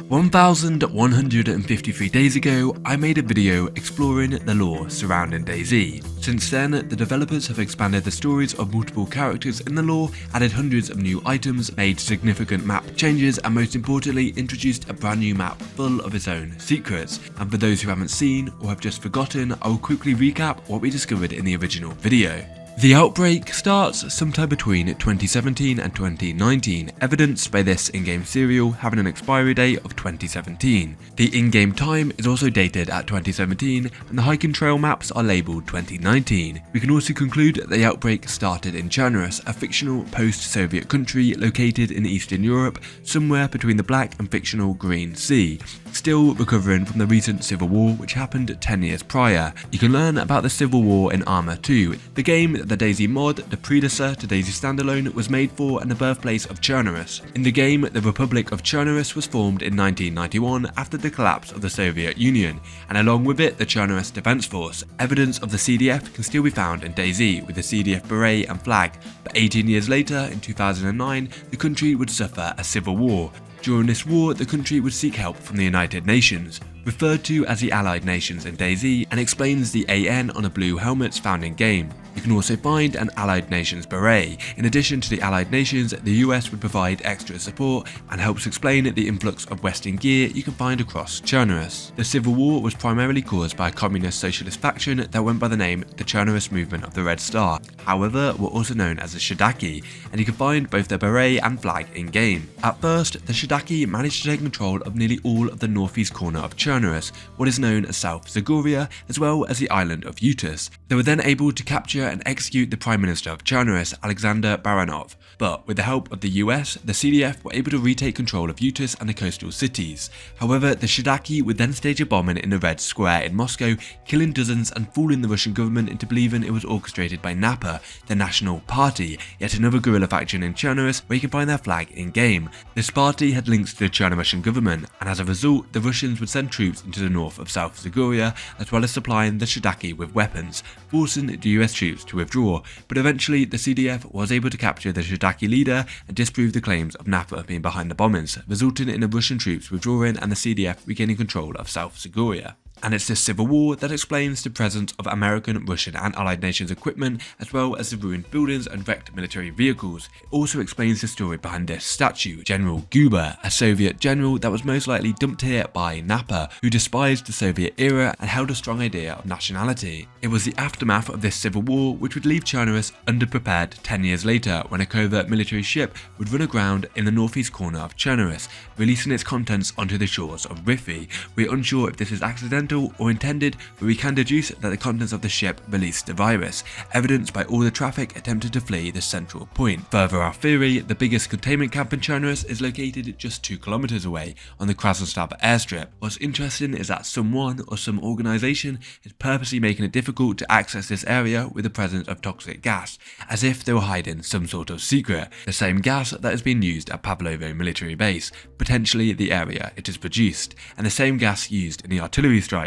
1153 days ago, I made a video exploring the lore surrounding DayZ. Since then, the developers have expanded the stories of multiple characters in the lore, added hundreds of new items, made significant map changes, and most importantly, introduced a brand new map full of its own secrets. And for those who haven't seen or have just forgotten, I will quickly recap what we discovered in the original video. The outbreak starts sometime between 2017 and 2019, evidenced by this in-game serial having an expiry date of 2017. The in-game time is also dated at 2017, and the hiking trail maps are labelled 2019. We can also conclude that the outbreak started in Chernarus, a fictional post-Soviet country located in Eastern Europe, somewhere between the Black and fictional Green Sea, still recovering from the recent civil war which happened 10 years prior. You can learn about the civil war in Arma 2, the game that the DayZ mod, the predecessor to DayZ Standalone, was made for and the birthplace of Chernarus. In the game, the Republic of Chernarus was formed in 1991 after the collapse of the Soviet Union, and along with it the Chernarus Defense Force. Evidence of the CDF can still be found in DayZ with the CDF beret and flag, but 18 years later, in 2009, the country would suffer a civil war. During this war, the country would seek help from the United Nations, referred to as the Allied Nations in DayZ, and explains the AN on the blue helmets found in game. You can also find an Allied Nations beret. In addition to the Allied Nations, the US would provide extra support and helps explain the influx of Western gear you can find across Chernarus. The Civil War was primarily caused by a communist socialist faction that went by the name the Chernarus Movement of the Red Star, however were also known as the Shidaki, and you can find both their beret and flag in game. At first, the Shidaki managed to take control of nearly all of the northeast corner of Chernarus, what is known as South Zagoria, as well as the island of Utis. They were then able to capture and execute the Prime Minister of Chernarus, Alexander Baranov. But with the help of the US, the CDF were able to retake control of Utis and the coastal cities. However, the Shidaki would then stage a bombing in the Red Square in Moscow, killing dozens and fooling the Russian government into believing it was orchestrated by NAPA, the National Party, yet another guerrilla faction in Chernarus where you can find their flag in game. This party had links to the Chernorussian government, and as a result, the Russians would send troops into the north of South Zagoria, as well as supplying the Shidaki with weapons, forcing the US troops to withdraw. But eventually, the CDF was able to capture the Shidaki leader and disprove the claims of NAPA being behind the bombings, resulting in the Russian troops withdrawing and the CDF regaining control of South Zagoria. And it's this civil war that explains the presence of American, Russian and Allied nations equipment, as well as the ruined buildings and wrecked military vehicles. It also explains the story behind this statue, General Guber, a Soviet general that was most likely dumped here by NAPA, who despised the Soviet era and held a strong idea of nationality. It was the aftermath of this civil war which would leave Chernarus underprepared 10 years later when a covert military ship would run aground in the northeast corner of Chernarus, releasing its contents onto the shores of Rifi. We're unsure if this is accidental or intended, but we can deduce that the contents of the ship released the virus, evidenced by all the traffic attempting to flee the central point. Further our theory, the biggest containment camp in Chernarus is located just 2 kilometers away on the Krasnostav airstrip. What's interesting is that someone or some organization is purposely making it difficult to access this area with the presence of toxic gas, as if they were hiding some sort of secret, the same gas that has been used at Pavlovo military base, potentially the area it is produced, and the same gas used in the artillery strike.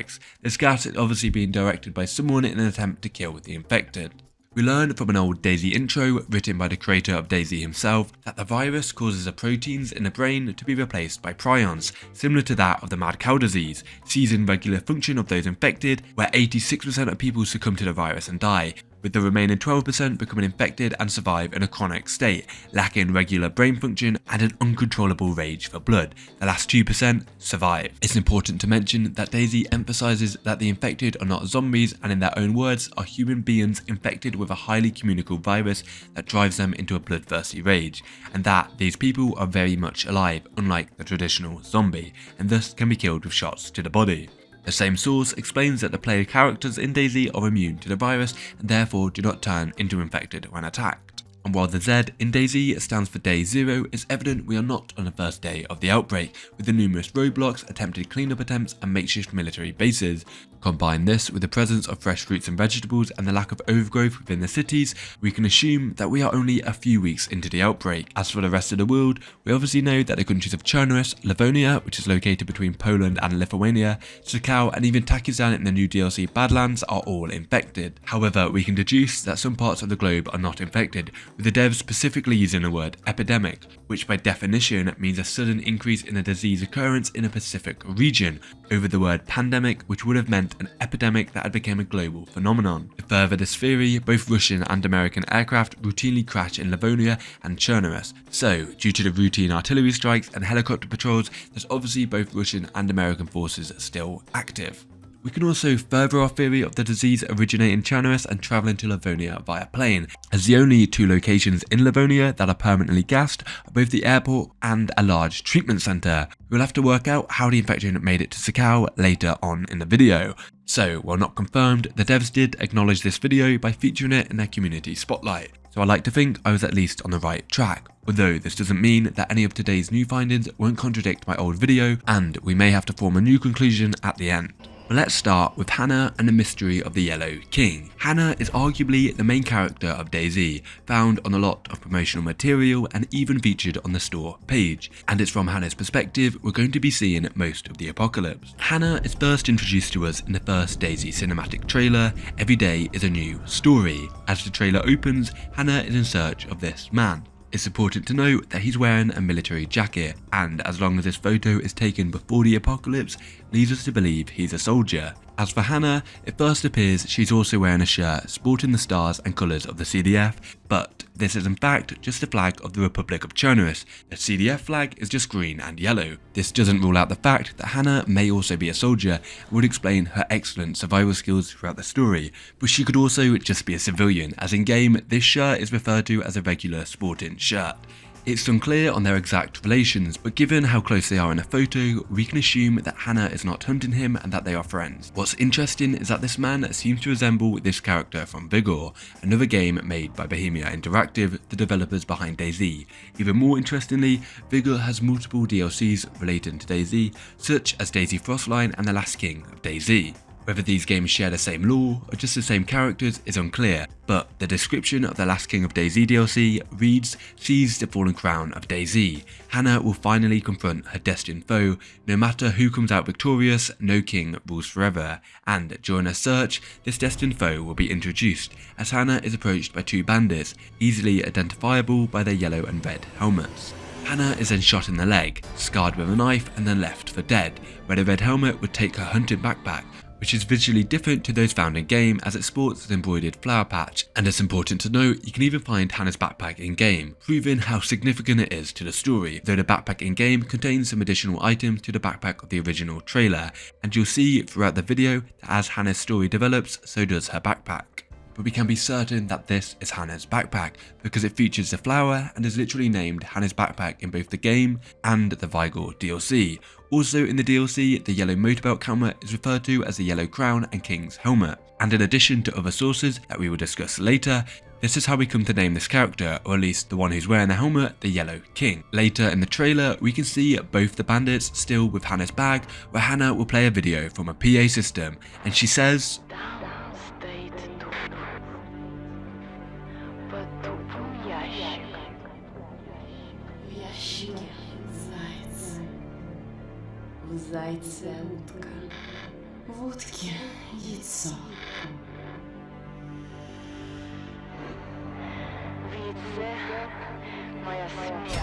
This gas is obviously being directed by someone in an attempt to kill the infected. We learn from an old DayZ intro written by the creator of DayZ himself that the virus causes the proteins in the brain to be replaced by prions, similar to that of the mad cow disease, ceasing regular function of those infected, where 86% of people succumb to the virus and die, with the remaining 12% becoming infected and survive in a chronic state, lacking regular brain function and an uncontrollable rage for blood. The last 2% survive. It's important to mention that DayZ emphasizes that the infected are not zombies and in their own words are human beings infected with a highly communicable virus that drives them into a bloodthirsty rage, and that these people are very much alive, unlike the traditional zombie, and thus can be killed with shots to the body. The same source explains that the player characters in DayZ are immune to the virus and therefore do not turn into infected when attacked. And while the Z in DayZ stands for Day Zero, it's evident we are not on the first day of the outbreak, with the numerous roadblocks, attempted cleanup attempts and makeshift military bases. Combine this with the presence of fresh fruits and vegetables and the lack of overgrowth within the cities, we can assume that we are only a few weeks into the outbreak. As for the rest of the world, we obviously know that the countries of Chernarus, Livonia, which is located between Poland and Lithuania, Sakhal, and even Takistan in the new DLC Badlands are all infected. However, we can deduce that some parts of the globe are not infected, with the devs specifically using the word epidemic, which by definition means a sudden increase in a disease occurrence in a specific region, over the word pandemic, which would have meant an epidemic that had become a global phenomenon. To further this theory, both Russian and American aircraft routinely crash in Livonia and Chernarus, so due to the routine artillery strikes and helicopter patrols, there's obviously both Russian and American forces still active. We can also further our theory of the disease originating in Chernarus and travelling to Livonia via plane, as the only two locations in Livonia that are permanently gassed are both the airport and a large treatment centre. We'll have to work out how the infection made it to Sakhal later on in the video. So, while not confirmed, the devs did acknowledge this video by featuring it in their community spotlight. So I like to think I was at least on the right track, although this doesn't mean that any of today's new findings won't contradict my old video, and we may have to form a new conclusion at the end. But let's start with Hannah and the mystery of the Yellow King. Hannah is arguably the main character of DayZ, found on a lot of promotional material and even featured on the store page, and it's from Hannah's perspective we're going to be seeing most of the apocalypse. Hannah is first introduced to us in the first DayZ cinematic trailer, Every Day is a New Story. As the trailer opens, Hannah is in search of this man. It's important to note that he's wearing a military jacket, and as long as this photo is taken before the apocalypse, leads us to believe he's a soldier. As for Hannah, it first appears she's also wearing a shirt sporting the stars and colours of the CDF, but this is in fact just a flag of the Republic of Chernarus. The CDF flag is just green and yellow. This doesn't rule out the fact that Hannah may also be a soldier and would explain her excellent survival skills throughout the story, but she could also just be a civilian, as in game this shirt is referred to as a regular sporting shirt. It's unclear on their exact relations, but given how close they are in a photo, we can assume that Hannah is not hunting him and that they are friends. What's interesting is that this man seems to resemble this character from Vigor, another game made by Bohemia Interactive, the developers behind DayZ. Even more interestingly, Vigor has multiple DLCs relating to DayZ, such as DayZ Frostline and The Last King of DayZ. Whether these games share the same lore or just the same characters is unclear, but the description of the Last King of DayZ DLC reads, "Seize the fallen crown of DayZ. Hannah will finally confront her destined foe. No matter who comes out victorious, no king rules forever." And during her search, this destined foe will be introduced, as Hannah is approached by two bandits, easily identifiable by their yellow and red helmets. Hannah is then shot in the leg, scarred with a knife, and then left for dead, where the red helmet would take her hunting backpack, which is visually different to those found in game as it sports an embroidered flower patch, and it's important to note you can even find Hannah's backpack in game, proving how significant it is to the story, though the backpack in game contains some additional items to the backpack of the original trailer, and you'll see throughout the video that as Hannah's story develops, so does her backpack. But we can be certain that this is Hannah's backpack, because it features the flower and is literally named Hannah's backpack in both the game and the Vigor DLC. Also in the DLC, the yellow motorbelt helmet is referred to as the Yellow Crown and King's Helmet. And in addition to other sources that we will discuss later, this is how we come to name this character, or at least the one who's wearing the helmet, the Yellow King. Later in the trailer, we can see both the bandits still with Hannah's bag, where Hannah will play a video from a PA system, and she says, В зайце утка, в утке яйцо. В яйце моя смерть.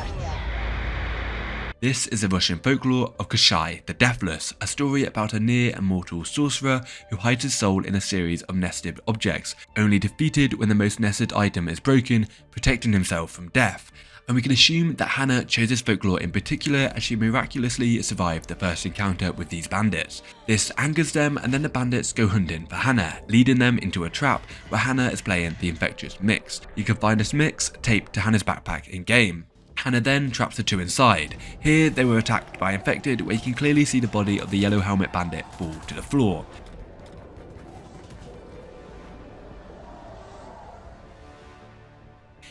This is the Russian folklore of Kashai the Deathless, a story about a near-immortal sorcerer who hides his soul in a series of nested objects, only defeated when the most nested item is broken, protecting himself from death. And we can assume that Hannah chose this folklore in particular as she miraculously survived the first encounter with these bandits. This angers them, and then the bandits go hunting for Hannah, leading them into a trap where Hannah is playing the infectious mix. You can find this mix taped to Hannah's backpack in game. Hannah then traps the two inside. Here they were attacked by infected, where you can clearly see the body of the yellow helmet bandit fall to the floor.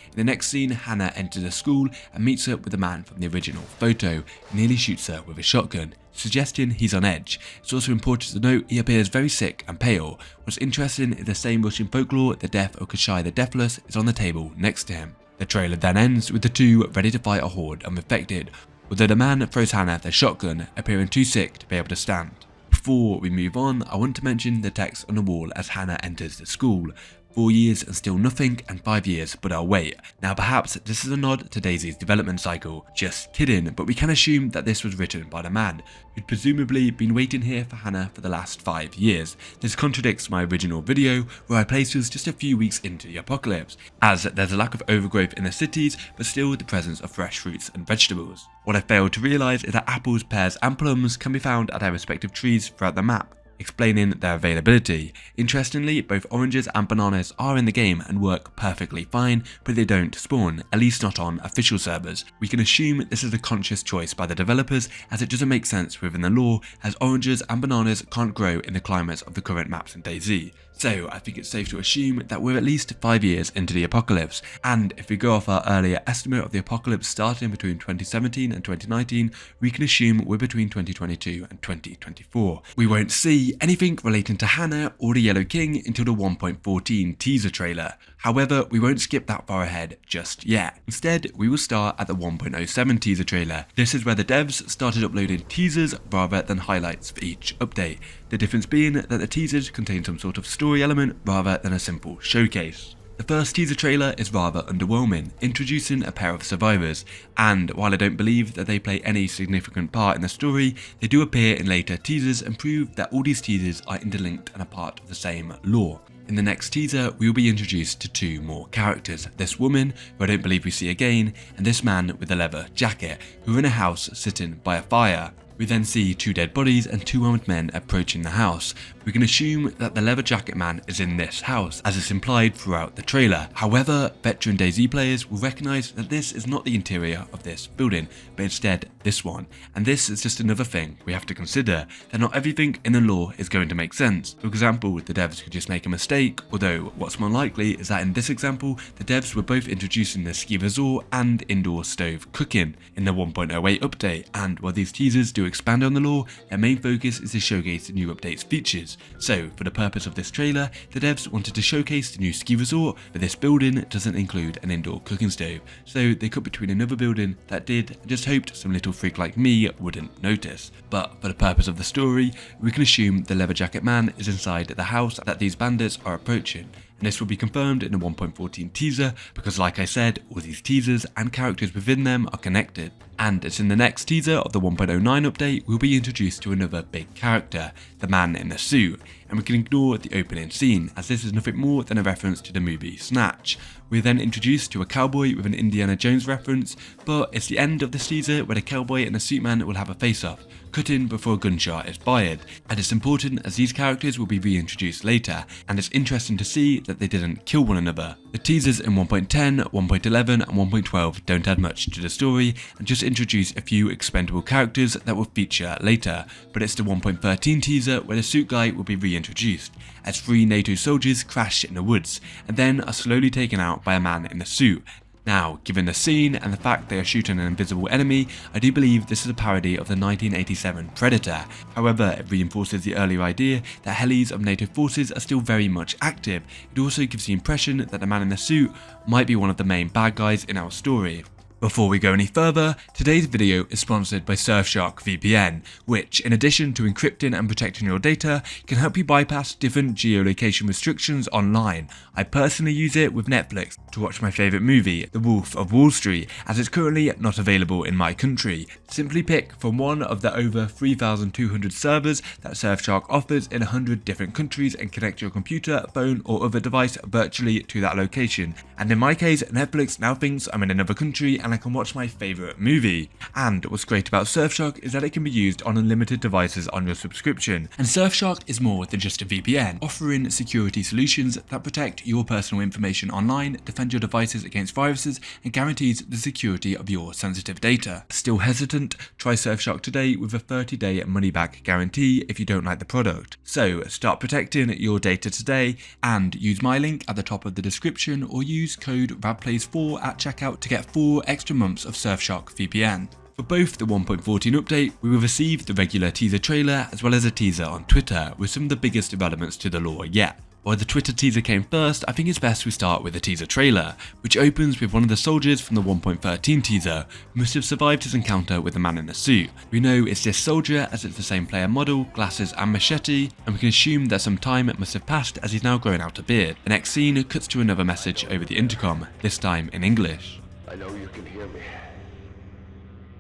In the next scene, Hannah enters a school and meets up with the man from the original photo, who nearly shoots her with a shotgun. suggesting he's on edge. It's also important to note he appears very sick and pale. What's interesting is the same Russian folklore, the death of Kashai the Deathless, is on the table next to him. The trailer then ends with the two ready to fight a horde of infected, although the man throws Hannah their shotgun, appearing too sick to be able to stand. Before we move on, I want to mention the text on the wall as Hannah enters the school. 4 years and still nothing, and 5 years but I'll wait. Now perhaps this is a nod to DayZ's development cycle. Just kidding, but we can assume that this was written by the man who'd presumably been waiting here for Hannah for the last 5 years. This contradicts my original video where I placed us just a few weeks into the apocalypse, as there's a lack of overgrowth in the cities but still the presence of fresh fruits and vegetables. What I failed to realise is that apples, pears and plums can be found at their respective trees throughout the map, explaining their availability. Interestingly, both oranges and bananas are in the game and work perfectly fine, but they don't spawn, at least not on official servers. We can assume this is a conscious choice by the developers, as it doesn't make sense within the lore, as oranges and bananas can't grow in the climates of the current maps in DayZ. So I think it's safe to assume that we're at least 5 years into the apocalypse, and if we go off our earlier estimate of the apocalypse starting between 2017 and 2019, we can assume we're between 2022 and 2024. We won't see anything relating to Hannah or the Yellow King until the 1.14 teaser trailer. However, we won't skip that far ahead just yet. Instead, we will start at the 1.07 teaser trailer. This is where the devs started uploading teasers rather than highlights for each update. The difference being that the teasers contain some sort of story element rather than a simple showcase. The first teaser trailer is rather underwhelming, introducing a pair of survivors, and while I don't believe that they play any significant part in the story, they do appear in later teasers and prove that all these teasers are interlinked and a part of the same lore. In the next teaser, we will be introduced to 2 more characters, this woman, who I don't believe we see again, and this man with a leather jacket, who are in a house sitting by a fire. We then see 2 dead bodies and 2 armed men approaching the house. We can assume that the leather jacket man is in this house, as it's implied throughout the trailer. However, veteran DayZ players will recognise that this is not the interior of this building, but instead this one. And this is just another thing we have to consider, that not everything in the lore is going to make sense. For example, the devs could just make a mistake, although what's more likely is that in this example, the devs were both introducing the ski resort and indoor stove cooking in the 1.08 update, and while these teasers do expand on the lore, their main focus is to showcase the new update's features. So for the purpose of this trailer, the devs wanted to showcase the new ski resort, but this building doesn't include an indoor cooking stove, so they cut between another building that did, and just hoped some little freak like me wouldn't notice. But for the purpose of the story, we can assume the leather jacket man is inside the house that these bandits are approaching. And this will be confirmed in the 1.14 teaser, because like I said, all these teasers and characters within them are connected. And it's in the next teaser of the 1.09 update we'll be introduced to another big character, the man in the suit, and we can ignore the opening scene, as this is nothing more than a reference to the movie Snatch. We're then introduced to a cowboy with an Indiana Jones reference, but it's the end of this teaser where the cowboy and the suit man will have a face-off, cutting before a gunshot is fired, and it's important as these characters will be reintroduced later, and it's interesting to see that they didn't kill one another. The teasers in 1.10, 1.11 and 1.12 don't add much to the story and just introduce a few expendable characters that will feature later, but it's the 1.13 teaser where the suit guy will be reintroduced, as 3 NATO soldiers crash in the woods and then are slowly taken out by a man in the suit. Now, given the scene and the fact they are shooting an invisible enemy, I do believe this is a parody of the 1987 Predator. However, it reinforces the earlier idea that helis of NATO forces are still very much active. It also gives the impression that the man in the suit might be one of the main bad guys in our story. Before we go any further, today's video is sponsored by Surfshark VPN, which, in addition to encrypting and protecting your data, can help you bypass different geolocation restrictions online. I personally use it with Netflix to watch my favourite movie, The Wolf of Wall Street, as it's currently not available in my country. Simply pick from one of the over 3,200 servers that Surfshark offers in 100 different countries and connect your computer, phone or other device virtually to that location. And in my case, Netflix now thinks I'm in another country and I can watch my favourite movie. And what's great about Surfshark is that it can be used on unlimited devices on your subscription. And Surfshark is more than just a VPN, offering security solutions that protect your personal information online, defend your devices against viruses, and guarantees the security of your sensitive data. Still hesitant? Try Surfshark today with a 30-day money-back guarantee if you don't like the product. So start protecting your data today and use my link at the top of the description or use code RavPlays4 at checkout to get 4 extra months of Surfshark VPN. For both the 1.14 update, we will receive the regular teaser trailer as well as a teaser on Twitter with some of the biggest developments to the lore yet. While the Twitter teaser came first, I think it's best we start with the teaser trailer, which opens with one of the soldiers from the 1.13 teaser who must have survived his encounter with the man in the suit. We know it's this soldier as it's the same player model, glasses and machete, and we can assume that some time must have passed as he's now growing out a beard. The next scene cuts to another message over the intercom, this time in English. I know you can hear me.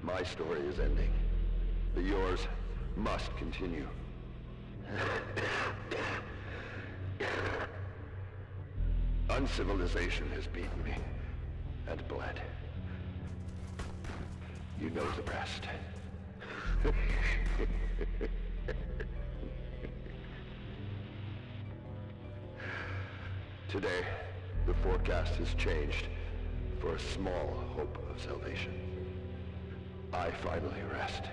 My story is ending, but yours must continue. Uncivilization has beaten me, and bled. You know the rest. Today, the forecast has changed for a small hope of salvation. I finally rest,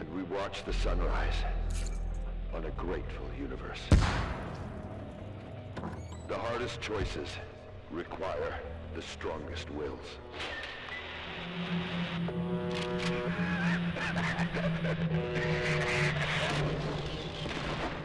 and we watch the sunrise on a grateful universe. The hardest choices require the strongest wills.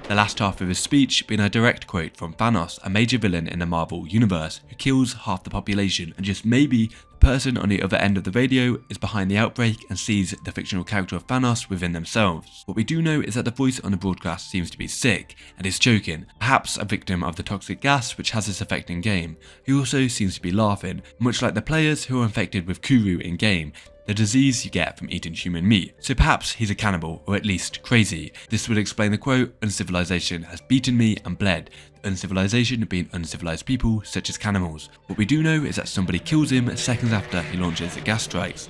The last half of his speech being a direct quote from Thanos, a major villain in the Marvel universe who kills half the population, and just maybe the person on the other end of the radio is behind the outbreak and sees the fictional character of Thanos within themselves. What we do know is that the voice on the broadcast seems to be sick and is choking, perhaps a victim of the toxic gas which has this effect in game. He also seems to be laughing, much like the players who are infected with Kuru in game, the disease you get from eating human meat. So perhaps he's a cannibal, or at least crazy. This would explain the quote, "Uncivilization has beaten me and bled," uncivilization being uncivilized people such as cannibals. What we do know is that somebody kills him seconds after he launches the gas strikes.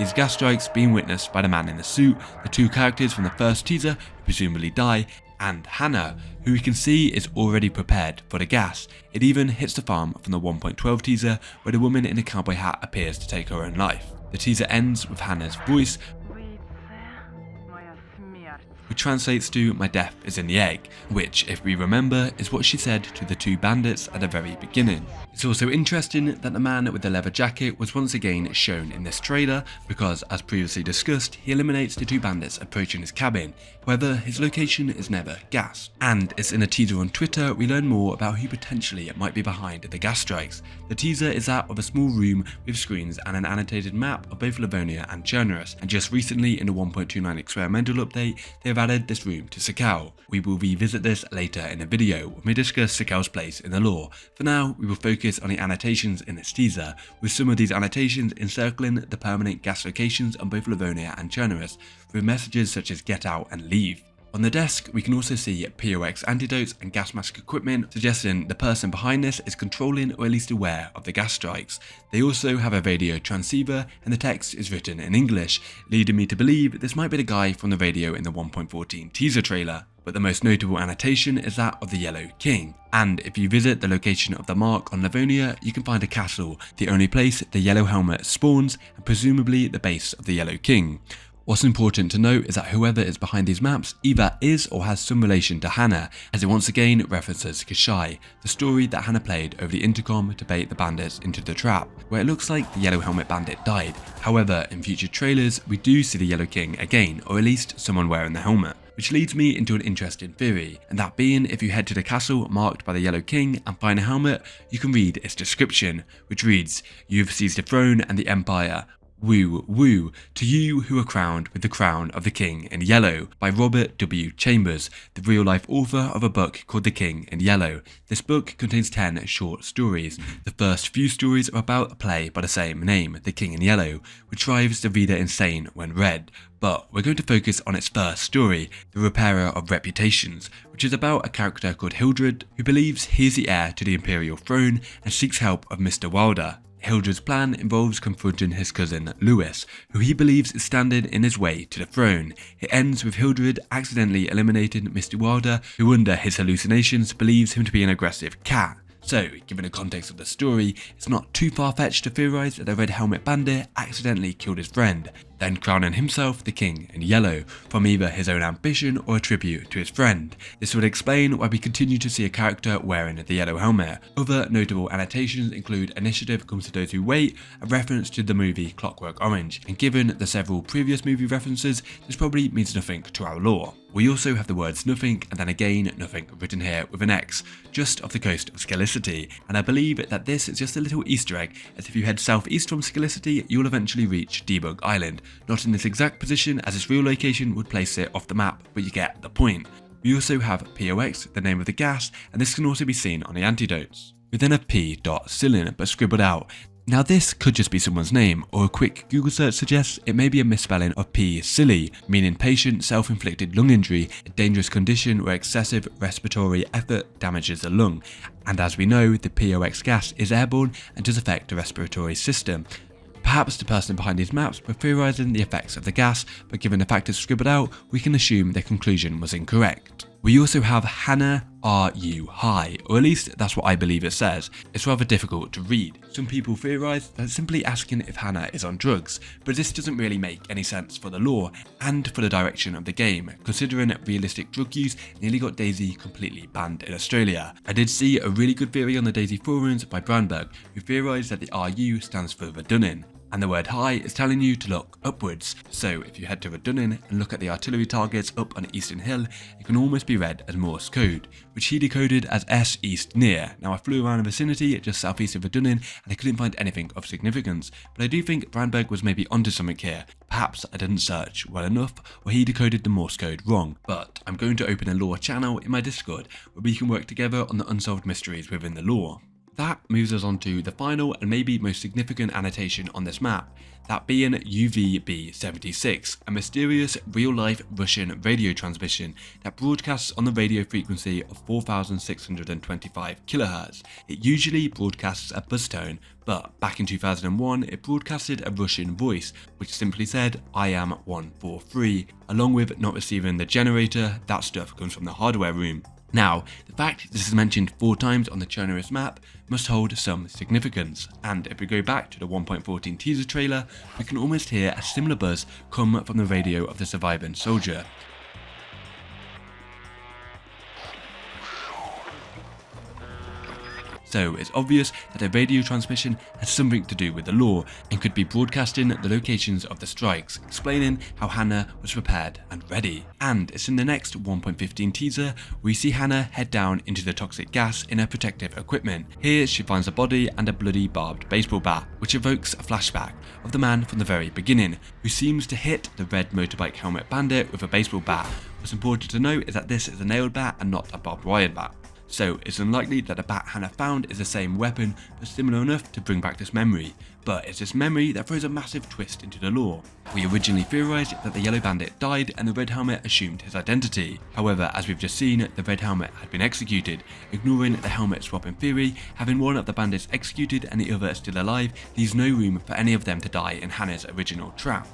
These gas strikes being witnessed by the man in the suit, the two characters from the first teaser who presumably die, and Hannah, who we can see is already prepared for the gas. It even hits the farm from the 1.12 teaser where the woman in a cowboy hat appears to take her own life. The teaser ends with Hannah's voice, which translates to "my death is in the egg," which, if we remember, is what she said to the two bandits at the very beginning. It's also interesting that the man with the leather jacket was once again shown in this trailer because, as previously discussed, he eliminates the two bandits approaching his cabin. However, his location is never gassed. And it's in a teaser on Twitter we learn more about who potentially might be behind the gas strikes. The teaser is that of a small room with screens and an annotated map of both Livonia and Chernarus, and just recently in the 1.29 experimental update they have added this room to Sakhal. We will revisit this later in the video when we discuss Sakhal's place in the lore. For now, we will focus on the annotations in this teaser, with some of these annotations encircling the permanent gas locations on both Livonia and Chernarus, with messages such as "get out" and "leave." On the desk, we can also see POX antidotes and gas mask equipment, suggesting the person behind this is controlling or at least aware of the gas strikes. They also have a radio transceiver, and the text is written in English, leading me to believe this might be the guy from the radio in the 1.14 teaser trailer. But the most notable annotation is that of the Yellow King. And if you visit the location of the mark on Livonia, you can find a castle, the only place the Yellow Helmet spawns, and presumably the base of the Yellow King. What's important to note is that whoever is behind these maps either is or has some relation to Hannah, as it once again references Kashai, the story that Hannah played over the intercom to bait the bandits into the trap, where it looks like the Yellow Helmet bandit died. However, in future trailers we do see the Yellow King again, or at least someone wearing the helmet. Which leads me into an interesting theory, and that being if you head to the castle marked by the Yellow King and find a helmet, you can read its description, which reads, "You've seized the throne and the empire. Woo, woo, to you who are crowned with the crown of the King in Yellow," by Robert W. Chambers, the real-life author of a book called The King in Yellow. This book contains 10 short stories. The first few stories are about a play by the same name, The King in Yellow, which drives the reader insane when read. But we're going to focus on its first story, The Repairer of Reputations, which is about a character called Hildred, who believes he is the heir to the Imperial throne and seeks help of Mr. Wilder. Hildred's plan involves confronting his cousin Lewis, who he believes is standing in his way to the throne. It ends with Hildred accidentally eliminating Mr. Wilder, who under his hallucinations believes him to be an aggressive cat. So, given the context of the story, it's not too far-fetched to theorise that the Red Helmet Bandit accidentally killed his friend. then crowning himself the king in yellow, from either his own ambition or a tribute to his friend. This would explain why we continue to see a character wearing the yellow helmet. Other notable annotations include "Initiative comes to those who wait," a reference to the movie Clockwork Orange, and given the several previous movie references, this probably means nothing to our lore. We also have the words nothing and then again nothing written here with an X, just off the coast of Scalicity, and I believe that this is just a little Easter egg, as if you head southeast from Scalicity, you'll eventually reach Debug Island, not in this exact position as its real location would place it off the map, but you get the point. We also have POX, the name of the gas, and this can also be seen on the antidotes. We then have P.Silin, but scribbled out. Now this could just be someone's name, or a quick Google search suggests it may be a misspelling of P.Silly, meaning patient self-inflicted lung injury, a dangerous condition where excessive respiratory effort damages the lung. And as we know, the POX gas is airborne and does affect the respiratory system. Perhaps the person behind these maps were theorising the effects of the gas, but given the factors scribbled out, we can assume their conclusion was incorrect. We also have Hannah R.U. High, or at least that's what I believe it says. It's rather difficult to read. Some people theorise that it's simply asking if Hannah is on drugs, but this doesn't really make any sense for the lore and for the direction of the game, considering realistic drug use nearly got DayZ completely banned in Australia. I did see a really good theory on the DayZ forums by Brandberg, who theorised that the RU stands for Redunning, and the word high is telling you to look upwards. So if you head to Redunning and look at the artillery targets up on Eastern Hill, it can almost be read as Morse code, which he decoded as S East Near. Now I flew around the vicinity just southeast of Redunning and I couldn't find anything of significance, but I do think Brandberg was maybe onto something here. Perhaps I didn't search well enough, or he decoded the Morse code wrong. But I'm going to open a lore channel in my Discord where we can work together on the unsolved mysteries within the lore. That moves us on to the final and maybe most significant annotation on this map, that being UVB-76, a mysterious real-life Russian radio transmission that broadcasts on the radio frequency of 4,625 kHz. It usually broadcasts a buzz tone, but back in 2001 it broadcasted a Russian voice, which simply said, "I am 143, along with not receiving the generator, that stuff comes from the hardware room. Now, the fact this is mentioned 4 times on the Chernarus map must hold some significance, and if we go back to the 1.14 teaser trailer, we can almost hear a similar buzz come from the radio of the surviving soldier. So it's obvious that a radio transmission has something to do with the lore and could be broadcasting the locations of the strikes, explaining how Hannah was prepared and ready. And it's in the next 1.15 teaser we see Hannah head down into the toxic gas in her protective equipment. Here she finds a body and a bloody barbed baseball bat, which evokes a flashback of the man from the very beginning, who seems to hit the red motorbike helmet bandit with a baseball bat. What's important to note is that this is a nailed bat and not a barbed wire bat. So it's unlikely that the bat Hannah found is the same weapon, but similar enough to bring back this memory. But it's this memory that throws a massive twist into the lore. We originally theorised that the yellow bandit died and the red helmet assumed his identity. However, as we've just seen, the red helmet had been executed. Ignoring the helmet swapping theory, having one of the bandits executed and the other still alive leaves no room for any of them to die in Hannah's original trap.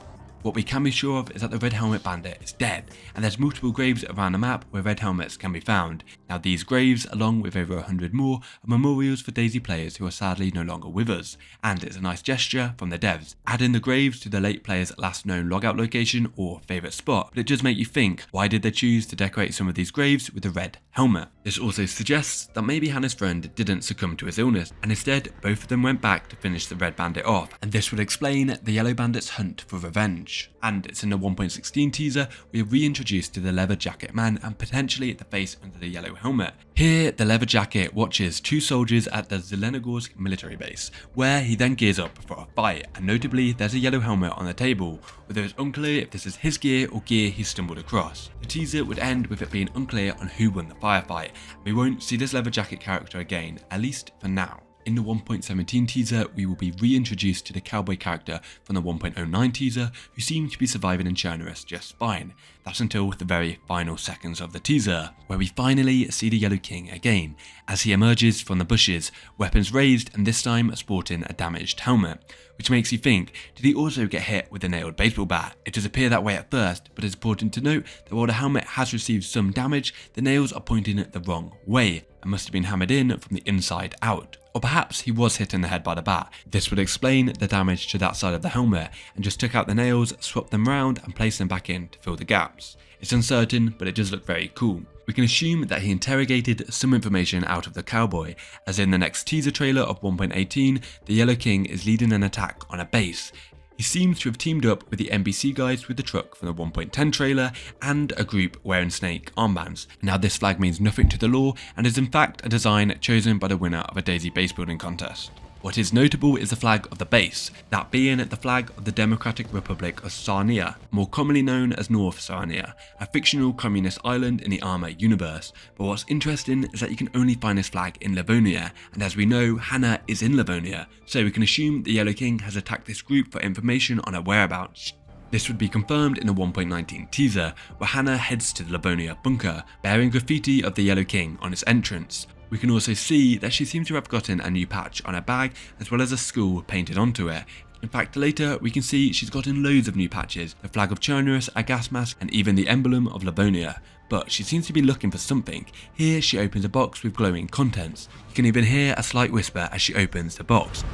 What we can be sure of is that the red helmet bandit is dead, and there's multiple graves around the map where red helmets can be found. Now these graves, along with over 100 more, are memorials for DayZ players who are sadly no longer with us, and it's a nice gesture from the devs, adding the graves to the late player's last known logout location or favourite spot. But it does make you think, why did they choose to decorate some of these graves with a red helmet? This also suggests that maybe Hannah's friend didn't succumb to his illness, and instead both of them went back to finish the red bandit off, and this would explain the yellow bandit's hunt for revenge. And it's in the 1.16 teaser we are reintroduced to the leather jacket man and potentially the face under the yellow helmet. Here the leather jacket watches 2 soldiers at the Zelenogorsk military base, where he then gears up for a fight, and notably there's a yellow helmet on the table, although it's unclear if this is his gear or gear he stumbled across. The teaser would end with it being unclear on who won the firefight. We won't see this leather jacket character again, at least for now. In the 1.17 teaser, we will be reintroduced to the cowboy character from the 1.09 teaser, who seemed to be surviving in Chernarus just fine. That's until the very final seconds of the teaser, where we finally see the Yellow King again, as he emerges from the bushes, weapons raised and this time sporting a damaged helmet. Which makes you think, did he also get hit with a nailed baseball bat? It does appear that way at first, but it's important to note that while the helmet has received some damage, the nails are pointing the wrong way. and must have been hammered in from the inside out. Or perhaps he was hit in the head by the bat. This would explain the damage to that side of the helmet, and just took out the nails, swapped them round and placed them back in to fill the gaps. It's uncertain, but it does look very cool. We can assume that he interrogated some information out of the cowboy, as in the next teaser trailer of 1.18, the Yellow King is leading an attack on a base. He seems to have teamed up with the NBC guys with the truck from the 1.10 trailer and a group wearing snake armbands. Now this flag means nothing to the lore and is in fact a design chosen by the winner of a DayZ base building contest. What is notable is the flag of the base, that being the flag of the Democratic Republic of Sarnia, more commonly known as North Sarnia, a fictional communist island in the Arma universe. But what's interesting is that you can only find this flag in Livonia, and as we know, Hannah is in Livonia, so we can assume the Yellow King has attacked this group for information on her whereabouts. This would be confirmed in the 1.19 teaser, where Hannah heads to the Livonia bunker, bearing graffiti of the Yellow King on its entrance. We can also see that she seems to have gotten a new patch on her bag as well as a skull painted onto it. In fact, later we can see she's gotten loads of new patches, the flag of Chernarus, a gas mask and even the emblem of Livonia. But she seems to be looking for something. Here she opens a box with glowing contents. You can even hear a slight whisper as she opens the box.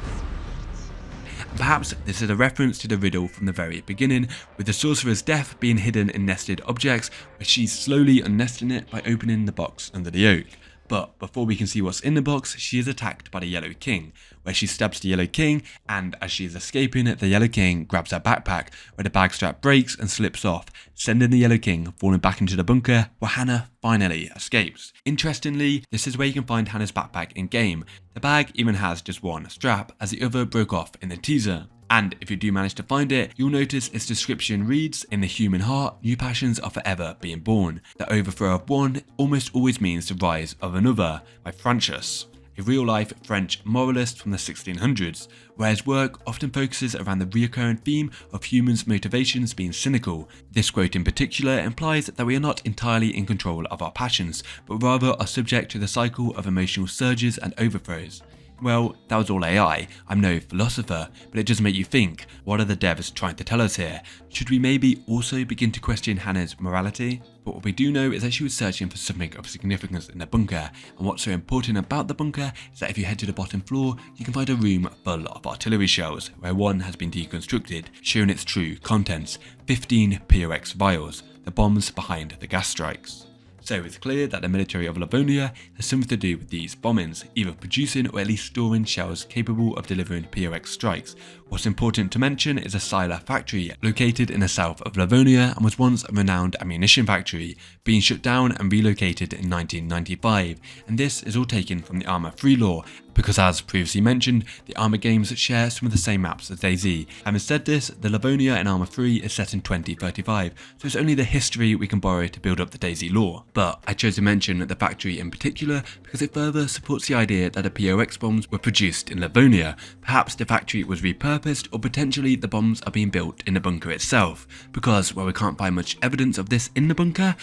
Perhaps this is a reference to the riddle from the very beginning, with the sorcerer's death being hidden in nested objects, where she's slowly unnesting it by opening the box under the oak. But before we can see what's in the box, she is attacked by the Yellow King, where she stabs the Yellow King, and as she is escaping, the Yellow King grabs her backpack, where the bag strap breaks and slips off, sending the Yellow King falling back into the bunker, where Hannah finally escapes. Interestingly, this is where you can find Hannah's backpack in game. The bag even has just one strap, as the other broke off in the teaser. And if you do manage to find it, you'll notice its description reads, "In the human heart, new passions are forever being born. The overthrow of one almost always means the rise of another," by Francis, a real-life French moralist from the 1600s, where his work often focuses around the recurring theme of humans' motivations being cynical. This quote in particular implies that we are not entirely in control of our passions, but rather are subject to the cycle of emotional surges and overthrows. Well, that was all AI. I'm no philosopher, but it does make you think, what are the devs trying to tell us here? Should we maybe also begin to question Hannah's morality? But what we do know is that she was searching for something of significance in the bunker, and what's so important about the bunker is that if you head to the bottom floor, you can find a room full of artillery shells, where one has been deconstructed, showing its true contents, 15 POX vials, the bombs behind the gas strikes. So it's clear that the military of Livonia has something to do with these bombings, either producing or at least storing shells capable of delivering POX strikes. What's important to mention is a Sila factory located in the south of Livonia and was once a renowned ammunition factory, being shut down and relocated in 1995, and this is all taken from the Arma 3 lore, because as previously mentioned, the Arma games share some of the same maps as DayZ. Having said this, the Livonia in Arma 3 is set in 2035, so it's only the history we can borrow to build up the DayZ lore. But I chose to mention the factory in particular because it further supports the idea that the POX bombs were produced in Livonia. Perhaps the factory was repurposed, or potentially the bombs are being built in the bunker itself, because while we can't find much evidence of this in the bunker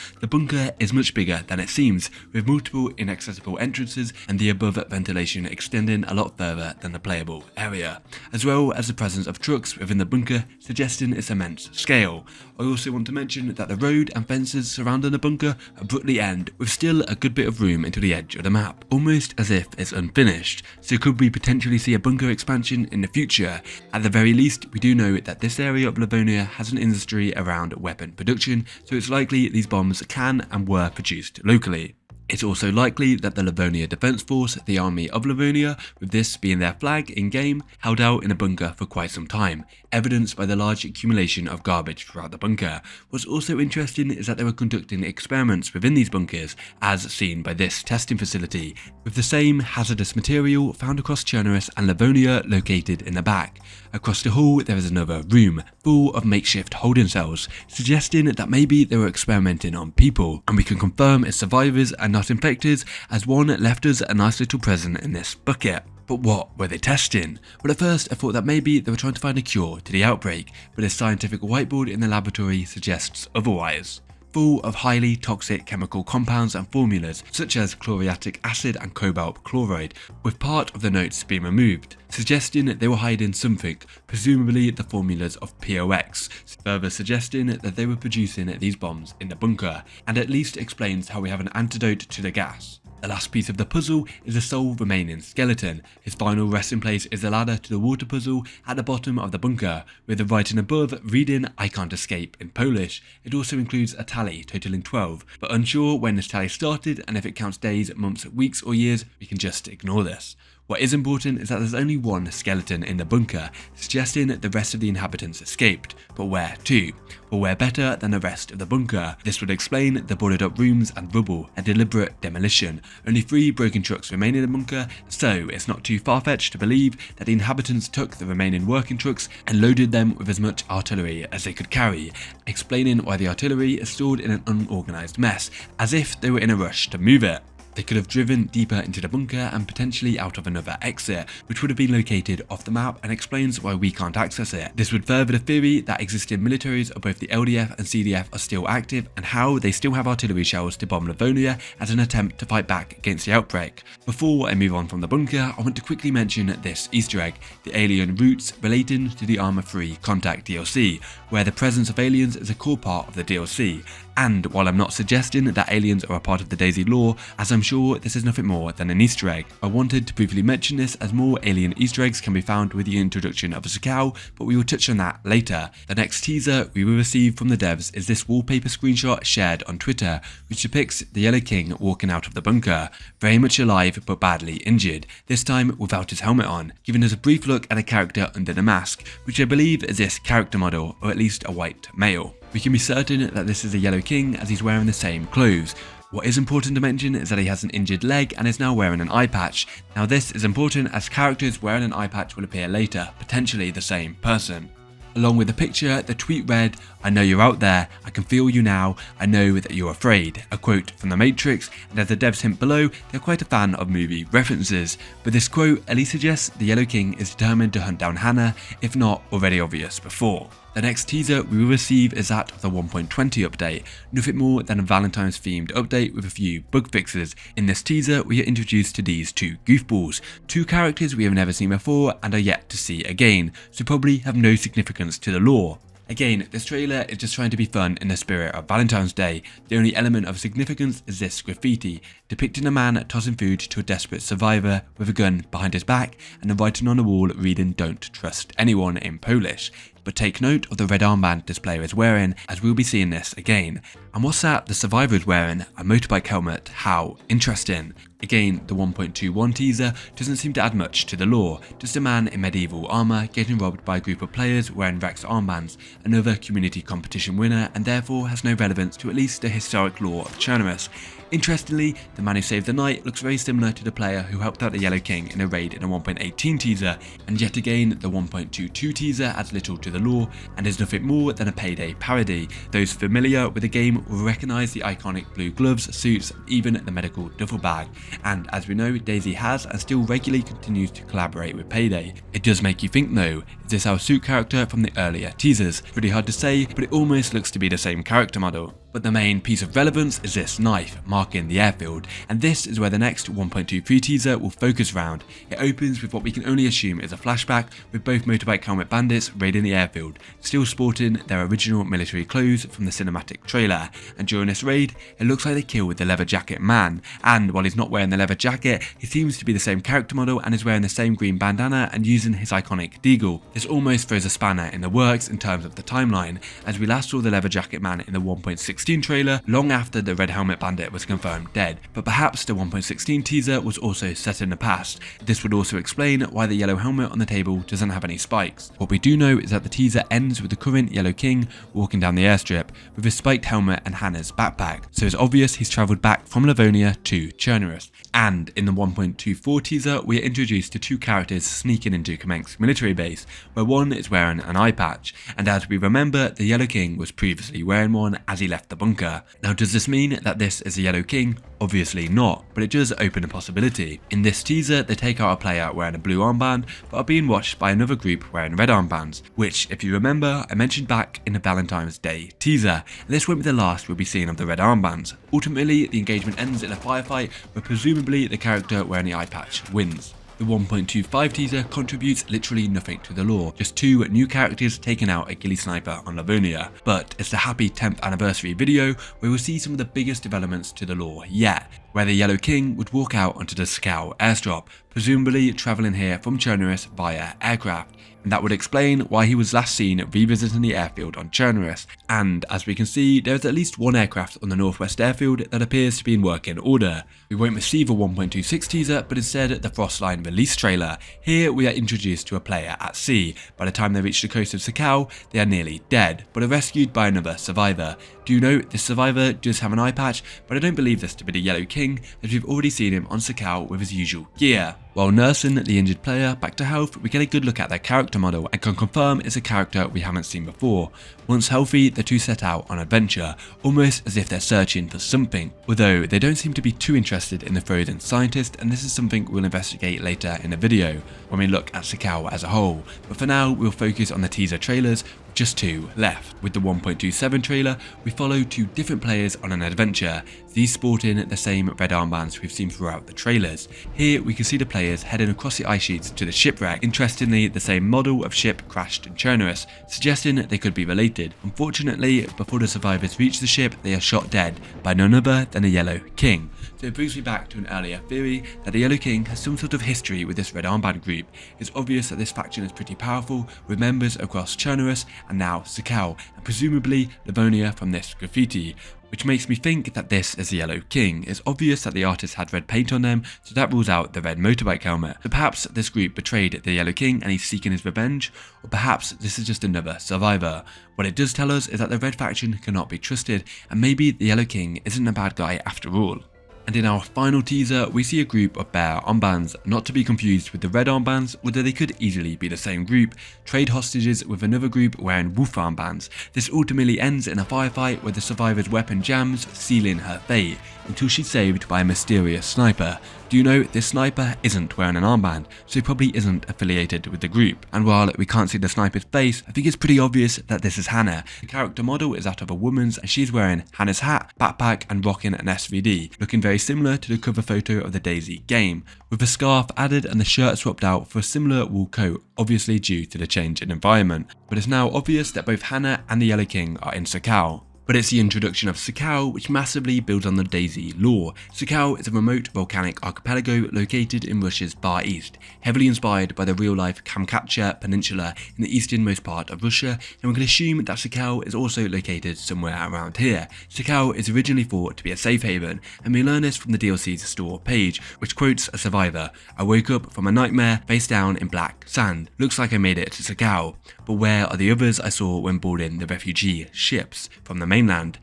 is much bigger than it seems, with multiple inaccessible entrances and the above ventilation extending a lot further than the playable area, as well as the presence of trucks within the bunker suggesting its immense scale. I also want to mention that the road and fences surrounding the bunker abruptly end, with still a good bit of room into the edge of the map, almost as if it's unfinished. So could we potentially see a bunker expansion in the future? At the very least, we do know that this area of Livonia has an industry around weapon production, so it's likely these bombs can and were produced locally. It's also likely that the Livonia Defence Force, the Army of Livonia, with this being their flag in-game, held out in a bunker for quite some time, evidenced by the large accumulation of garbage throughout the bunker. What's also interesting is that they were conducting experiments within these bunkers, as seen by this testing facility, with the same hazardous material found across Chernarus and Livonia located in the back. Across the hall there is another room, full of makeshift holding cells, suggesting that maybe they were experimenting on people, and we can confirm it's survivors and not infected, as one left us a nice little present in this bucket. But what were they testing? Well, at first I thought that maybe they were trying to find a cure to the outbreak, but a scientific whiteboard in the laboratory suggests otherwise. Full of highly toxic chemical compounds and formulas such as chloriatic acid and cobalt chloride, with part of the notes being removed, suggesting that they were hiding something, presumably the formulas of POX, further suggesting that they were producing these bombs in the bunker, and at least explains how we have an antidote to the gas. The last piece of the puzzle is the sole remaining skeleton. His final resting place is the ladder to the water puzzle at the bottom of the bunker, with the writing above reading "I can't escape" in Polish. It also includes a tally totaling 12, but unsure when this tally started and if it counts days, months, weeks or years, we can just ignore this. What is important is that there's only one skeleton in the bunker, suggesting the rest of the inhabitants escaped. But where to? Well, where better than the rest of the bunker? This would explain the boarded up rooms and rubble, a deliberate demolition. Only 3 broken trucks remain in the bunker, so it's not too far-fetched to believe that the inhabitants took the remaining working trucks and loaded them with as much artillery as they could carry, explaining why the artillery is stored in an unorganised mess, as if they were in a rush to move it. They could have driven deeper into the bunker and potentially out of another exit, which would have been located off the map and explains why we can't access it. This would further the theory that existing militaries of both the LDF and CDF are still active and how they still have artillery shells to bomb Livonia as an attempt to fight back against the outbreak. Before I move on from the bunker, I want to quickly mention this Easter egg, the alien roots relating to the Arma 3 Contact DLC, where the presence of aliens is a core part of the DLC. And while I'm not suggesting that aliens are a part of the DayZ lore, as I'm sure this is nothing more than an Easter egg, I wanted to briefly mention this as more alien Easter eggs can be found with the introduction of a sakhal, but we will touch on that later. The next teaser we will receive from the devs is this wallpaper screenshot shared on Twitter, which depicts the Yellow King walking out of the bunker, very much alive but badly injured, this time without his helmet on, giving us a brief look at a character under the mask, which I believe is this character model, or at least a white male. We can be certain that this is the Yellow King as he's wearing the same clothes. What is important to mention is that he has an injured leg and is now wearing an eye patch. Now this is important as characters wearing an eye patch will appear later, potentially the same person. Along with the picture, the tweet read, "I know you're out there, I can feel you now, I know that you're afraid," a quote from The Matrix, and as the devs hint below, they're quite a fan of movie references. But this quote at least suggests the Yellow King is determined to hunt down Hannah, if not already obvious before. The next teaser we will receive is that of the 1.20 update, nothing more than a Valentine's themed update with a few bug fixes. In this teaser we are introduced to these 2 goofballs, 2 characters we have never seen before and are yet to see again, so probably have no significance to the lore. Again, this trailer is just trying to be fun in the spirit of Valentine's Day. The only element of significance is this graffiti, depicting a man tossing food to a desperate survivor with a gun behind his back and a writing on the wall reading "Don't trust anyone" in Polish. But take note of the red armband this player is wearing, as we'll be seeing this again. And what's that the survivor is wearing? A motorbike helmet. How interesting. Again, the 1.21 teaser doesn't seem to add much to the lore, just a man in medieval armour getting robbed by a group of players wearing Rex armbands, another community competition winner, and therefore has no relevance to at least the historic lore of Chernarus. Interestingly, the man who saved the night looks very similar to the player who helped out the Yellow King in a raid in a 1.18 teaser, and yet again the 1.22 teaser adds little to the lore and is nothing more than a Payday parody. Those familiar with the game will recognise the iconic blue gloves, suits, and even the medical duffel bag. And as we know, DayZ has and still regularly continues to collaborate with Payday. It does make you think though, is this our suit character from the earlier teasers? Pretty hard to say, but it almost looks to be the same character model. But the main piece of relevance is this knife, marking the airfield, and this is where the next 1.23 teaser will focus around. It opens with what we can only assume is a flashback, with both motorbike helmet bandits raiding the airfield, still sporting their original military clothes from the cinematic trailer, and during this raid, it looks like they killed the leather jacket man, and while he's not wearing the leather jacket, he seems to be the same character model and is wearing the same green bandana and using his iconic deagle. This almost throws a spanner in the works in terms of the timeline, as we last saw the leather jacket man in the 1.16 trailer long after the red helmet bandit was confirmed dead, but perhaps the 1.16 teaser was also set in the past. This would also explain why the yellow helmet on the table doesn't have any spikes. What we do know is that the teaser ends with the current Yellow King walking down the airstrip with his spiked helmet and Hannah's backpack, so it's obvious he's travelled back from Livonia to Chernarus. And in the 1.24 teaser we are introduced to 2 characters sneaking into Kamensk's military base, where one is wearing an eye patch, and as we remember, the Yellow King was previously wearing one as he left the bunker. Now does this mean that this is the Yellow King? Obviously not, but it does open a possibility. In this teaser they take out a player wearing a blue armband but are being watched by another group wearing red armbands, which if you remember I mentioned back in the Valentine's Day teaser, and this won't be the last we'll be seeing of the red armbands. Ultimately the engagement ends in a firefight where presumably the character wearing the eye patch wins. The 1.25 teaser contributes literally nothing to the lore, just 2 new characters taking out a ghillie sniper on Livonia. But it's the happy 10th anniversary video where we'll see some of the biggest developments to the lore yet, where the Yellow King would walk out onto the sakhal airstrip, presumably travelling here from Chernarus via aircraft, and that would explain why he was last seen revisiting the airfield on Chernarus. And as we can see, there is at least one aircraft on the northwest airfield that appears to be in working order. We won't receive a 1.26 teaser, but instead the Frostline release trailer. Here we are introduced to a player at sea. By the time they reach the coast of Sakhal, they are nearly dead, but are rescued by another survivor. Do note, this survivor does have an eye patch, but I don't believe this to be the Yellow King, as we've already seen him on Sakhal with his usual gear. While nursing the injured player back to health, we get a good look at their character model and can confirm it's a character we haven't seen before. Once healthy, the two set out on adventure, almost as if they're searching for something, although they don't seem to be too interested in the frozen scientist, and this is something we'll investigate later in the video when we look at Sakhal as a whole. But for now, we'll focus on the teaser trailers, just 2 left. With the 1.27 trailer, we follow 2 different players on an adventure, these sporting the same red armbands we've seen throughout the trailers. Here we can see the players heading across the ice sheets to the shipwreck. Interestingly, the same model of ship crashed in Chernarus, suggesting they could be related. Unfortunately, before the survivors reach the ship, they are shot dead by none other than the Yellow King. So it brings me back to an earlier theory that the Yellow King has some sort of history with this red armband group. It's obvious that this faction is pretty powerful, with members across Chernarus and now Sakhal, and presumably Livonia from this graffiti, which makes me think that this is the Yellow King. It's obvious that the artist had red paint on them, so that rules out the red motorbike helmet. So perhaps this group betrayed the Yellow King and he's seeking his revenge, or perhaps this is just another survivor. What it does tell us is that the red faction cannot be trusted, and maybe the Yellow King isn't a bad guy after all. And in our final teaser, we see a group of bear armbands, not to be confused with the red armbands, although they could easily be the same group, trade hostages with another group wearing wolf armbands. This ultimately ends in a firefight where the survivor's weapon jams, sealing her fate, until she's saved by a mysterious sniper. Do you know, this sniper isn't wearing an armband, so he probably isn't affiliated with the group. And while we can't see the sniper's face, I think it's pretty obvious that this is Hannah. The character model is that of a woman's, and she's wearing Hannah's hat, backpack, and rocking an SVD, looking very similar to the cover photo of the DayZ game, with the scarf added and the shirt swapped out for a similar wool coat, obviously due to the change in environment. But it's now obvious that both Hannah and the Yellow King are in Sakhal. But it's the introduction of Sakhal which massively builds on the DayZ lore. Sakhal is a remote volcanic archipelago located in Russia's Far East, heavily inspired by the real-life Kamchatka Peninsula in the easternmost part of Russia, and we can assume that Sakhal is also located somewhere around here. Sakhal is originally thought to be a safe haven, and we learn this from the DLC's store page, which quotes a survivor: "I woke up from a nightmare face down in black sand. Looks like I made it to Sakhal, but where are the others I saw when boarding the refugee ships from the mainland?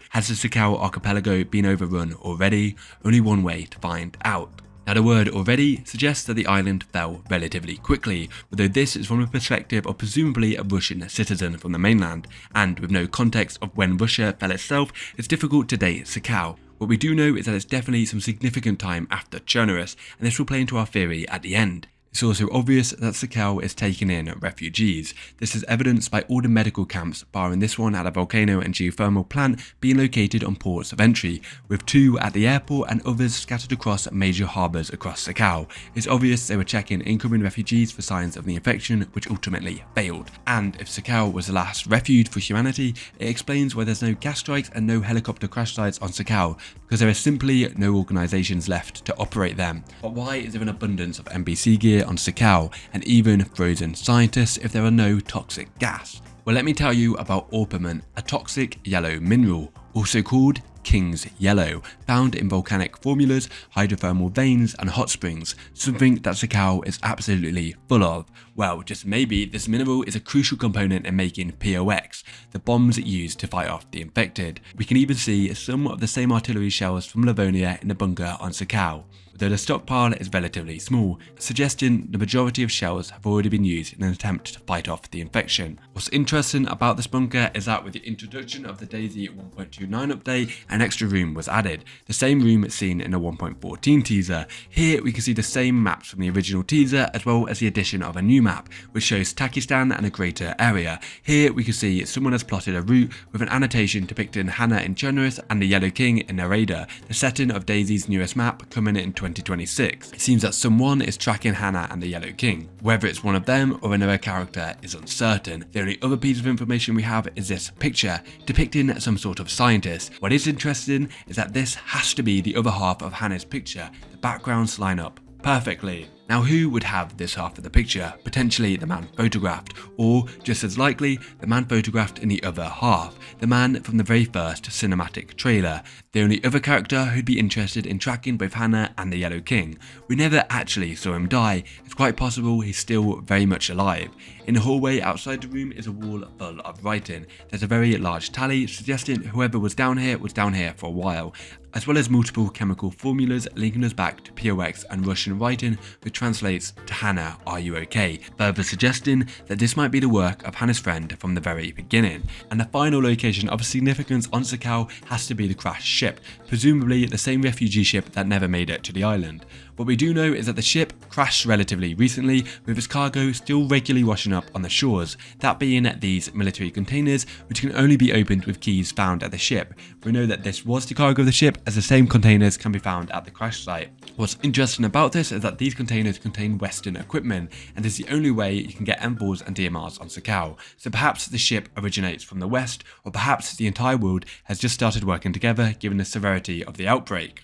Has the Sakhal archipelago been overrun already? Only one way to find out." Now the word "already" suggests that the island fell relatively quickly, although this is from the perspective of presumably a Russian citizen from the mainland, and with no context of when Russia fell itself, it's difficult to date Sakhal. What we do know is that it's definitely some significant time after Chernarus, and this will play into our theory at the end. It's also obvious that Sakhal is taking in refugees. This is evidenced by all the medical camps, barring this one at a volcano and geothermal plant, being located on ports of entry, with 2 at the airport and others scattered across major harbours across Sakhal. It's obvious they were checking incoming refugees for signs of the infection, which ultimately failed. And if Sakhal was the last refuge for humanity, it explains why there's no gas strikes and no helicopter crash sites on Sakhal, because there are simply no organisations left to operate them. But why is there an abundance of NPC gear on Sakhal, and even frozen scientists, if there are no toxic gas? Well, let me tell you about orpiment, a toxic yellow mineral, also called King's Yellow, found in volcanic formulas, hydrothermal veins and hot springs, something that Sakhal is absolutely full of. Well, just maybe this mineral is a crucial component in making POX, the bombs used to fight off the infected. We can even see some of the same artillery shells from Livonia in the bunker on Sakhal, though the stockpile is relatively small, suggesting the majority of shells have already been used in an attempt to fight off the infection. What's interesting about this bunker is that with the introduction of the DayZ 1.29 update, an extra room was added, the same room seen in the 1.14 teaser. Here we can see the same maps from the original teaser, as well as the addition of a new map, which shows Takistan and a greater area. Here we can see someone has plotted a route with an annotation depicting Hannah in Chernarus and the Yellow King in Narada, the setting of DayZ's newest map coming in 2020. 2026. It seems that someone is tracking Hannah and the Yellow King. Whether it's one of them or another character is uncertain. The only other piece of information we have is this picture depicting some sort of scientist. What is interesting is that this has to be the other half of Hannah's picture. The backgrounds line up perfectly. Now, who would have this half of the picture? Potentially the man photographed, or just as likely, the man photographed in the other half, the man from the very first cinematic trailer, the only other character who'd be interested in tracking both Hannah and the Yellow King. We never actually saw him die. It's quite possible he's still very much alive. In the hallway outside the room is a wall full of writing. There's a very large tally suggesting whoever was down here for a while, as well as multiple chemical formulas linking us back to POX and Russian writing, which translates to Hannah, are you okay? Further suggesting that this might be the work of Hannah's friend from the very beginning. And the final location of significance on Sakhal has to be the crashed ship, presumably the same refugee ship that never made it to the island. What we do know is that the ship crashed relatively recently, with its cargo still regularly washing up on the shores, that being these military containers which can only be opened with keys found at the ship. We know that this was the cargo of the ship, as the same containers can be found at the crash site. What's interesting about this is that these containers contain Western equipment, and is the only way you can get M4s and DMRs on Sakhal. So perhaps the ship originates from the West, or perhaps the entire world has just started working together given the severity of the outbreak.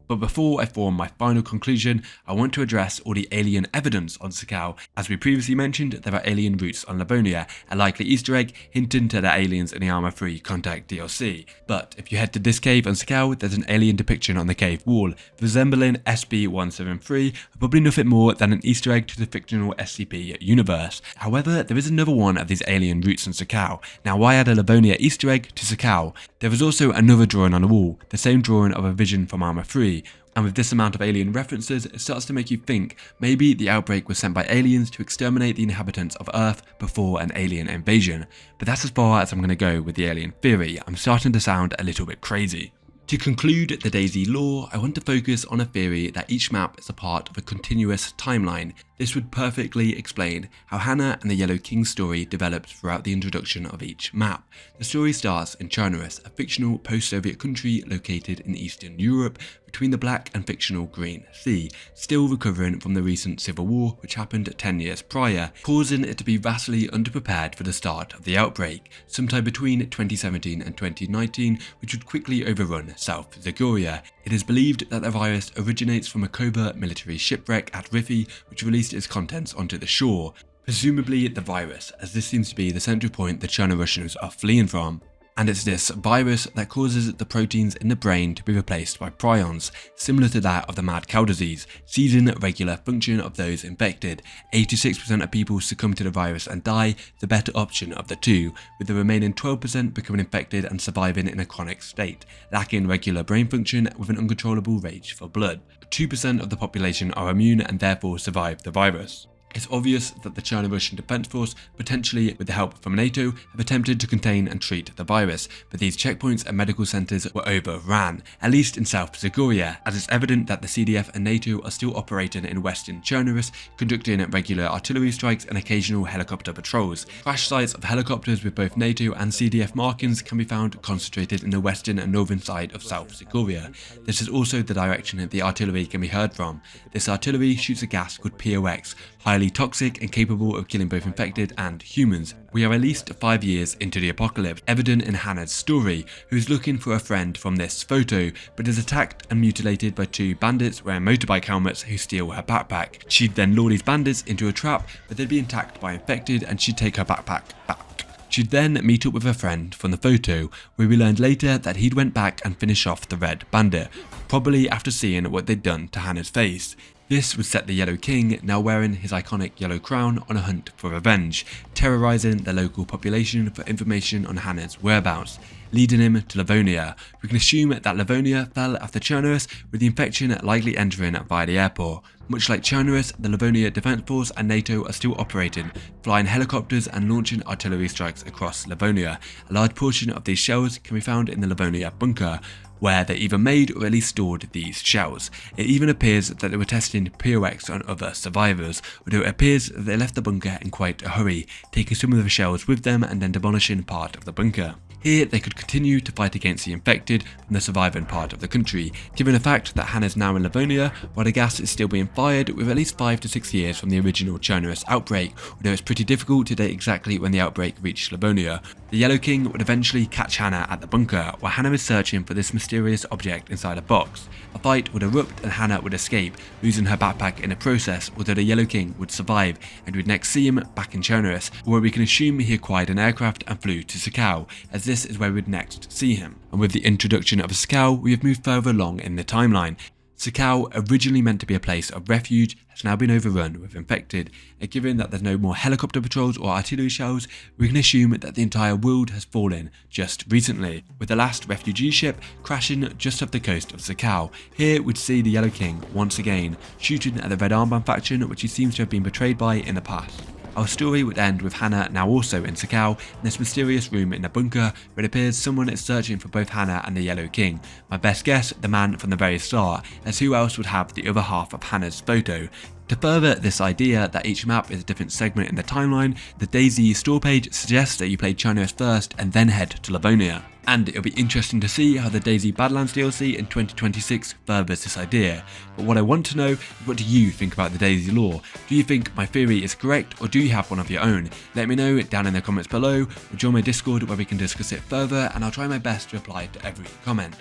But before I form my final conclusion, I want to address all the alien evidence on Sakhal. As we previously mentioned, there are alien roots on Livonia, a likely Easter egg hinting to the aliens in the Arma 3 Contact DLC. But if you head to this cave on Sakhal, there's an alien depiction on the cave wall, resembling SB-173, probably nothing more than an Easter egg to the fictional SCP universe. However, there is another one of these alien roots on Sakhal. Now, why add a Livonia Easter egg to Sakhal? There is also another drawing on the wall, the same drawing of a vision from Arma 3. And with this amount of alien references, it starts to make you think maybe the outbreak was sent by aliens to exterminate the inhabitants of Earth before an alien invasion. But that's as far as I'm going to go with the alien theory. I'm starting to sound a little bit crazy. To conclude the DayZ lore, I want to focus on a theory that each map is a part of a continuous timeline. This would perfectly explain how Hannah and the Yellow King story developed throughout the introduction of each map. The story starts in Chernarus, a fictional post-Soviet country located in Eastern Europe between the Black and fictional Green Sea, still recovering from the recent civil war which happened 10 years prior, causing it to be vastly underprepared for the start of the outbreak, sometime between 2017 and 2019, which would quickly overrun South Zagoria. It is believed that the virus originates from a covert military shipwreck at Riffy, which released its contents onto the shore, presumably the virus, as this seems to be the central point the Chernarus are fleeing from. And it's this virus that causes the proteins in the brain to be replaced by prions, similar to that of the mad cow disease, ceasing regular function of those infected. 86% of people succumb to the virus and die, the better option of the two, with the remaining 12% becoming infected and surviving in a chronic state, lacking regular brain function with an uncontrollable rage for blood. 2% of the population are immune and therefore survive the virus. It's obvious that the Chernarus Defense Force, potentially with the help from NATO, have attempted to contain and treat the virus, but these checkpoints and medical centres were overran, at least in South Zagoria, as it's evident that the CDF and NATO are still operating in western Chernarus, conducting regular artillery strikes and occasional helicopter patrols. Crash sites of helicopters with both NATO and CDF markings can be found concentrated in the western and northern side of South Zagoria. This is also the direction that the artillery can be heard from. This artillery shoots a gas called POX, highly toxic and capable of killing both infected and humans. We are at least 5 years into the apocalypse, evident in Hannah's story, who is looking for a friend from this photo, but is attacked and mutilated by 2 bandits wearing motorbike helmets who steal her backpack. She'd then lure these bandits into a trap, but they'd be attacked by infected and she'd take her backpack back. She'd then meet up with a friend from the photo, where we learned later that he'd went back and finished off the red bandit, probably after seeing what they'd done to Hannah's face. This would set the Yellow King, now wearing his iconic yellow crown, on a hunt for revenge, terrorising the local population for information on Hannah's whereabouts, leading him to Livonia. We can assume that Livonia fell after Chernarus, with the infection likely entering via the airport. Much like Chernarus, the Livonia Defense Force and NATO are still operating, flying helicopters and launching artillery strikes across Livonia. A large portion of these shells can be found in the Livonia bunker, where they either made or at least stored these shells. It even appears that they were testing POX on other survivors, although it appears that they left the bunker in quite a hurry, taking some of the shells with them and then demolishing part of the bunker. Here they could continue to fight against the infected from the surviving part of the country, given the fact that Hannah is now in Livonia while the gas is still being fired with at least 5 to 6 years from the original Chernarus outbreak, although it's pretty difficult to date exactly when the outbreak reached Livonia. The Yellow King would eventually catch Hannah at the bunker, while Hannah is searching for this mysterious object inside a box. A fight would erupt and Hannah would escape, losing her backpack in the process, although the Yellow King would survive, and we'd next see him back in Chernarus, where we can assume he acquired an aircraft and flew to Sakhal, as this is where we'd next see him. And with the introduction of Sakhal, we have moved further along in the timeline. Sakhal, originally meant to be a place of refuge, has now been overrun with infected, and given that there's no more helicopter patrols or artillery shells, we can assume that the entire world has fallen just recently, with the last refugee ship crashing just off the coast of Sakhal. Here we'd see the Yellow King once again, shooting at the Red Armband faction, which he seems to have been betrayed by in the past. Our story would end with Hannah now also in Sakhal, in this mysterious room in the bunker where it appears someone is searching for both Hannah and the Yellow King. My best guess, the man from the very start, as who else would have the other half of Hannah's photo. To further this idea that each map is a different segment in the timeline, the DayZ store page suggests that you play Chernarus first and then head to Livonia. And it'll be interesting to see how the DayZ Badlands DLC in 2026 furthers this idea. But what I want to know is, what do you think about the DayZ lore? Do you think my theory is correct, or do you have one of your own? Let me know down in the comments below, or join my Discord where we can discuss it further, and I'll try my best to reply to every comment.